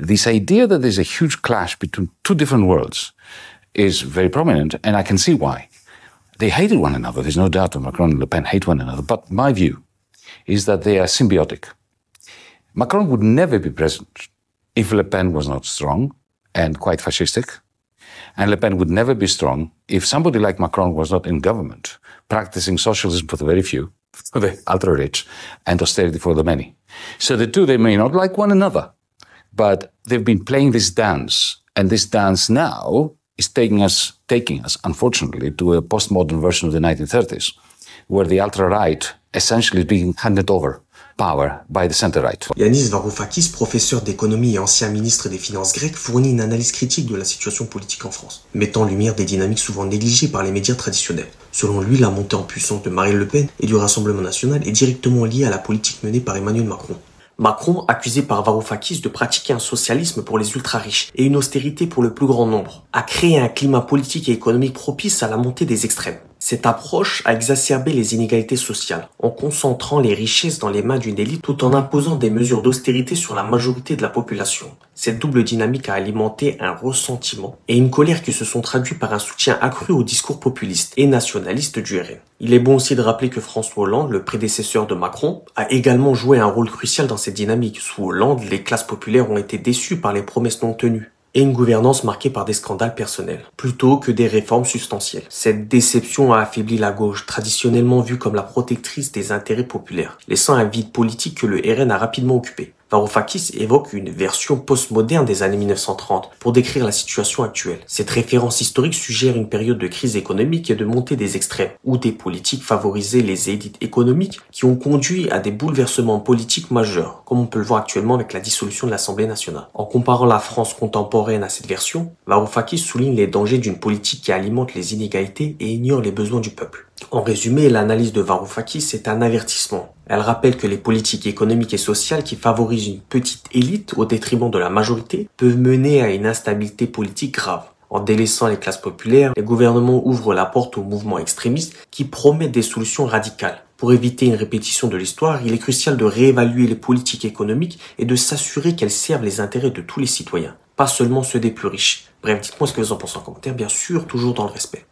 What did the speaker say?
This idea that there's a huge clash between two different worlds is very prominent, and I can see why. They hated one another. There's no doubt that Macron and Le Pen hate one another. But my view is that they are symbiotic. Macron would never be president if Le Pen was not strong and quite fascistic. And Le Pen would never be strong if somebody like Macron was not in government, practicing socialism for the very few, for the ultra-rich, and austerity for the many. So the two, they may not like one another, but they've been playing this dance. And this dance now is taking us, unfortunately, to a postmodern version of the 1930s, where the ultra-right essentially is being handed over power by the center-right. Yanis Varoufakis, professeur d'économie et ancien ministre des Finances grec, fournit une analyse critique de la situation politique en France, mettant en lumière des dynamiques souvent négligées par les médias traditionnels. Selon lui, la montée en puissance de Marine Le Pen et du Rassemblement national est directement liée à la politique menée par Emmanuel Macron. Macron, accusé par Varoufakis de pratiquer un socialisme pour les ultra-riches et une austérité pour le plus grand nombre, a créé un climat politique et économique propice à la montée des extrêmes. Cette approche a exacerbé les inégalités sociales, en concentrant les richesses dans les mains d'une élite tout en imposant des mesures d'austérité sur la majorité de la population. Cette double dynamique a alimenté un ressentiment et une colère qui se sont traduits par un soutien accru au discours populiste et nationaliste du RN. Il est bon aussi de rappeler que François Hollande, le prédécesseur de Macron, a également joué un rôle crucial dans cette dynamique. Sous Hollande, les classes populaires ont été déçues par les promesses non tenues et une gouvernance marquée par des scandales personnels, plutôt que des réformes substantielles. Cette déception a affaibli la gauche, traditionnellement vue comme la protectrice des intérêts populaires, laissant un vide politique que le RN a rapidement occupé. Varoufakis évoque une version postmoderne des années 1930 pour décrire la situation actuelle. Cette référence historique suggère une période de crise économique et de montée des extrêmes, où des politiques favorisaient les élites économiques qui ont conduit à des bouleversements politiques majeurs, comme on peut le voir actuellement avec la dissolution de l'Assemblée nationale. En comparant la France contemporaine à cette version, Varoufakis souligne les dangers d'une politique qui alimente les inégalités et ignore les besoins du peuple. En résumé, l'analyse de Varoufakis est un avertissement. Elle rappelle que les politiques économiques et sociales qui favorisent une petite élite au détriment de la majorité peuvent mener à une instabilité politique grave. En délaissant les classes populaires, les gouvernements ouvrent la porte aux mouvements extrémistes qui promettent des solutions radicales. Pour éviter une répétition de l'histoire, il est crucial de réévaluer les politiques économiques et de s'assurer qu'elles servent les intérêts de tous les citoyens, pas seulement ceux des plus riches. Bref, dites-moi ce que vous en pensez en commentaire, bien sûr, toujours dans le respect.